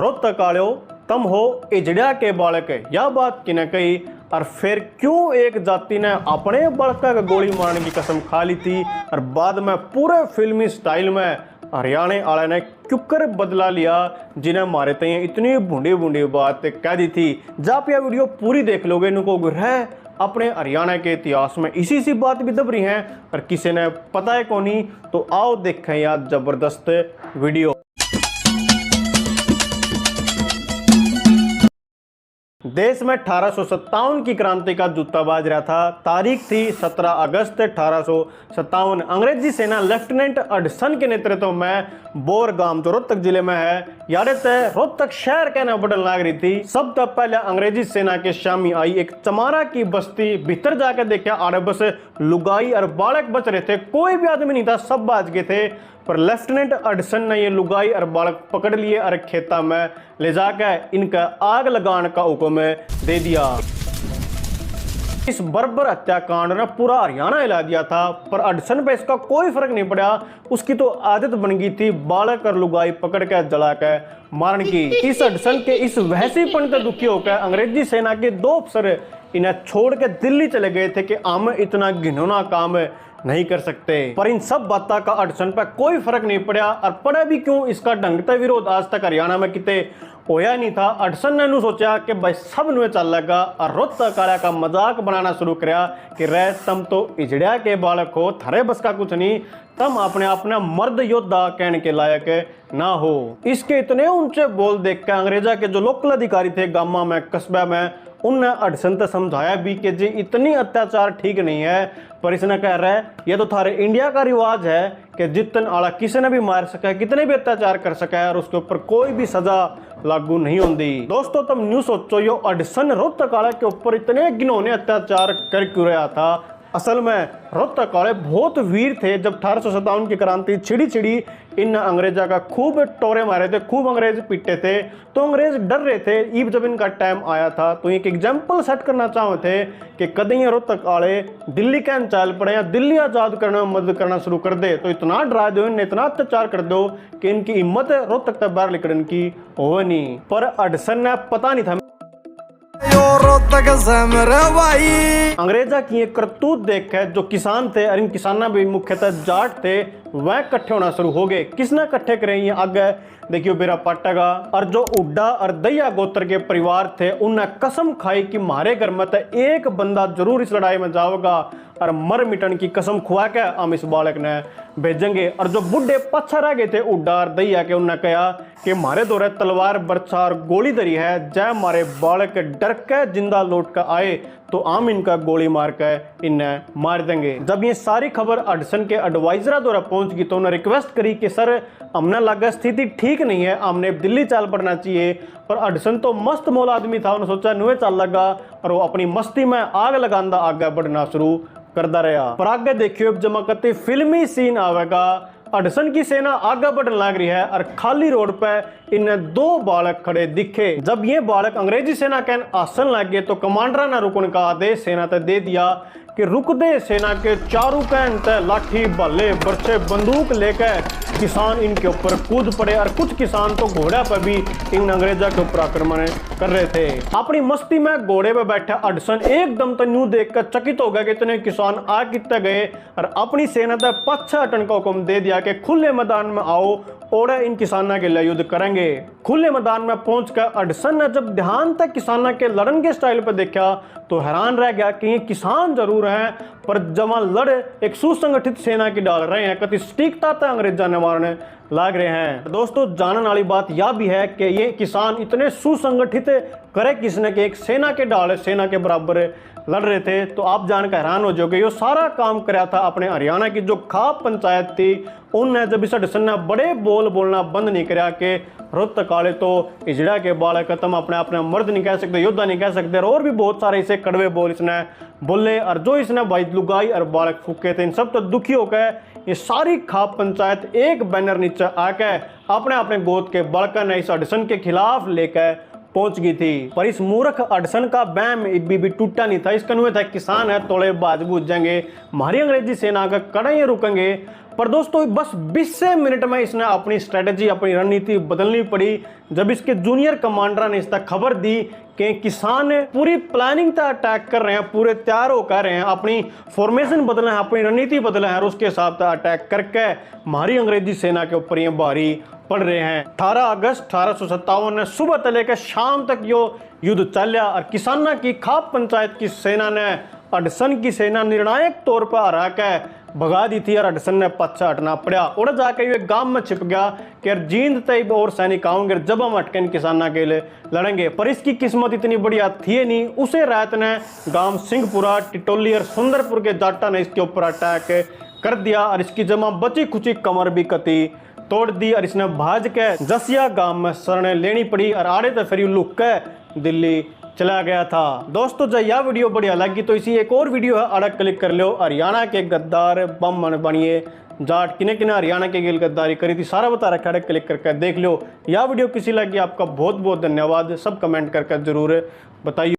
रोहतक आलो तुम हो इजड़ा के बालक, यह बात किने कही और फिर क्यों एक जाति ने अपने बालक का गोली मारने की कसम खा ली थी और बाद में पूरे फिल्मी स्टाइल में हरियाणा वाले ने क्योंकर बदला लिया जिन्हें मारे थे इतनी बूढ़ी बूढ़ी बात कह दी थी। जब आप यह वीडियो पूरी देख लोगे इनको है अपने हरियाणा के इतिहास में इसी सी बात भी दब रही हैं और किसी ने पता है कौन ही, तो आओ देखें यार जबरदस्त वीडियो। देश में 1857 की क्रांति का जूता बाज रहा था। तारीख थी 17 अगस्त 1857। अंग्रेजी सेना लेफ्टिनेंट अडसन के नेतृत्व में बोरगाम जो रोहतक जिले में है यारे तय रोहतक शहर कहना बदल लाग रही थी। सब तक पहले अंग्रेजी सेना के शामी आई एक चमारा की बस्ती, भीतर जाकर देखा आड़े बस लुगाई और बालक बच रहे थे, कोई भी आदमी नहीं था, सब बाज गए थे। पर लेफ्टिनेंट अडसन ने ये लुगाई और बालक पकड़ लिए और खेता में ले जाकर इनका आग लगाने का हुक्म दे दिया। इस बर्बर हत्याकांड ने पूरा हरियाणा हिला दिया था, पर अडसन पे इसका कोई फर्क नहीं पड़ा। उसकी तो आदत बन गई थी बालक और लुगाई पकड़ कर जला कर मारने की। इस अडसन के इस वहसीपन से दुखी होकर अंग्रेजी सेना के 2 अफसर इन्हें छोड़ के दिल्ली चले गए थे कि हम इतना घिनौना काम नहीं कर सकते। पर इन सब बातों का अडसन पर कोई फर्क नहीं पड़ा और पड़ा भी क्यों, इसका ढंगता विरोध आज तक हरियाणा में किते होया नहीं था। अडसन ने सोचा कि भाई सब नुए चल लगा और रोहतक आला का मजाक बनाना शुरू किया कि रे तुम तो इजड़िया के बालक हो, थारे बस का कुछ नहीं, तुम अपने अपना मर्द योद्धा कहने के लायक ना हो। इसके इतने ऊंचे बोल देख के अंग्रेजा के जो लोकल अधिकारी थे गामा में कस्बा में, उनने अडसन तक समझाया भी कि जी इतनी अत्याचार ठीक नहीं है। पर इसने कह रहा है ये तो थारे इंडिया का रिवाज है कि जितन आला किसी ने भी मार सका, कितने भी अत्याचार कर सका है और उसके ऊपर कोई भी सजा लागू नहीं होती। दोस्तों तुम न्यू सोचो यो अडसन रोहतक आला के ऊपर इतने घिनौने अत्याचार कर क्यों रहा था। असल में रोहतक वाले बहुत वीर थे। जब 1857 की क्रांति छिड़ी इन अंग्रेजा का खूब टोरे मारे थे, खूब अंग्रेज पीटे थे, तो अंग्रेज डर रहे थे। ईब जब इनका टाइम आया था तो एक एग्जाम्पल सेट करना चाहते थे कि कदी रोहतक वाले दिल्ली कैन चाल पड़े या दिल्ली आज़ाद करने में मदद करना शुरू कर दे, तो इतना डरा दो इन्हें, इतना अत्याचार कर दो कि इनकी हिम्मत रोहतक तक बाहर निकलने की हो नहीं। पर अडसन ने पता नहीं था अंग्रेजा की एक करतूत देख के जो किसान थे और इन किसाना भी मुख्यतः जाट थे, वह इकट्ठे होना शुरू हो गए। किसने इकट्ठे करे ये आगे देखियो बेरा पाटेगा। और जो उड्डा और दैया गोत्र के परिवार थे उनने कसम खाई कि हमारे घर में तो एक बंदा जरूर इस लड़ाई में जाओगा और मर मिटन की कसम खुआ के हम इस बालक ने भेजेंगे। और जो बुढ़े पच्छा रह गए थे उड्डा और दैया के, उनने कहा कि हमारे दौरे तलवार बरछा और गोली धरी है, जय हमारे बालक डर के जिंदा लौट कर आए तो हम इनका गोली मार कर इन्हें मार देंगे। जब ये सारी खबर अडसन के एडवाइजर द्वारा पहुंच गई तो उन्होंने रिक्वेस्ट करी कि सर हमने लगा स्थिति ठीक नहीं है, हमने दिल्ली चाल पड़ना चाहिए। पर अडसन तो मस्त मोल आदमी था, उन्होंने सोचा नुए चाल लगा और वो अपनी मस्ती में आग लगांदा आगे बढ़ना शुरू करता रहा। पर आगे देखियो जमा करते फिल्मी सीन आवेगा। अडसन की सेना आगे बढ़ने लग रही है और खाली रोड पे इन्हें 2 बालक खड़े दिखे। जब ये बालक अंग्रेजी सेना के आसन लग गए तो कमांडर ने रुकने का आदेश सेना तक दे दिया कि रुक दे। सेना के चारों कहन तय लाठी भाले बरछे बंदूक लेकर किसान इनके ऊपर कूद पड़े और कुछ किसान तो घोड़े पर भी इन अंग्रेजा के ऊपर आक्रमण कर रहे थे। अपनी मस्ती में घोड़े पे बैठा अडसन एकदम तो न्यू देखकर चकित हो गया कि इतने किसान आ कितने गए और अपनी सेना तक पीछे हटने का हुक्म दे दिया कि खुले मैदान में आओ और इन किसानों के लिए युद्ध करेंगे। खुले मैदान में पहुंचकर अडसन ने जब ध्यान तक किसानों के लड़न के स्टाइल पर देखा तो हैरान रह गया कि ये किसान जरूर हैं पर जमा लड़ एक सुसंगठित सेना की डाल रहे हैं, कति सटीकता तक अंग्रेजा ने मारने लाग रहे हैं। दोस्तों जानने वाली बात यह भी है कि ये किसान इतने सुसंगठित करे किसने कि एक सेना के डाल सेना के बराबर लड़ रहे थे। तो आप जानकर हैरान हो जाओगे, ये सारा काम कराया था अपने हरियाणा की जो खाप पंचायत थी। उनने जब इस अडसन ने बड़े बोल बोलना बंद नहीं कराया कि रोहतक वाले तो इजड़ा के बालक, तुम अपने मर्द नहीं कह सकते, योद्धा नहीं कह सकते, और भी बहुत सारे इसे कड़वे बोल इसने बोले। और जो इसने भाई लुगाई और बालक फूके थे इन सब तो दुखी होकर ये सारी खाप पंचायत एक बैनर नीचे आकर अपने गोद के बालक ने इस अडसन के खिलाफ लेकर पहुंच गई थी। पर इस मूर्ख अडसन का बैम भी टूटा नहीं था। इसका नुए था किसान है तोड़े बाज बूझ जाएंगे, हमारी अंग्रेजी सेना का कड़ाई रुकेंगे। पर दोस्तों बस 20 मिनट में इसने अपनी स्ट्रेटजी, अपनी रणनीति बदलनी पड़ी जब इसके जूनियर कमांडर ने इस तक खबर दी कि किसान पूरी प्लानिंग तक अटैक कर रहे हैं, पूरे तैयार होकर रहे हैं, अपनी फॉर्मेशन बदले हैं, अपनी रणनीति बदले हैं और उसके हिसाब से अटैक करके हमारी अंग्रेजी सेना के ऊपर ये भारी पड़ रहे हैं। 18 अगस्त 1857 ने सुबह से लेकर शाम तक यो युद्ध चला और किसाना की खाप पंचायत की सेना ने अडसन की सेना निर्णायक तौर पर हरा के भगा दी थी और अडसन ने पीछे हटना पड़ा। और जाकर ये गांव में छिप गया कि जींद तैब और सैनिक आऊंगे जब हम हटके किसाना के लिए लड़ेंगे। पर इसकी किस्मत इतनी बढ़िया थी नहीं। उसे रात ने गांव सिंहपुरा, टिटोली और सुंदरपुर के जाटा ने इसके ऊपर अटैक कर दिया और इसकी जमा बची खुची कमर भी कती तोड़ दी और इसने भाज के जसिया गांव में शरण लेनी पड़ी और आड़े तो फिर लुक के दिल्ली चला गया था। दोस्तों जब यह वीडियो बढ़िया लगी तो इसी एक और वीडियो है अड़क क्लिक कर लो। हरियाणा के गद्दार बम मन बनिए जाट किने किने हरियाणा के गिल गद्दारी करी थी सारा बता रखा है, क्लिक करके देख लो। यह वीडियो किसी लगी आपका बहुत बहुत धन्यवाद। सब कमेंट करके जरूर बताइए।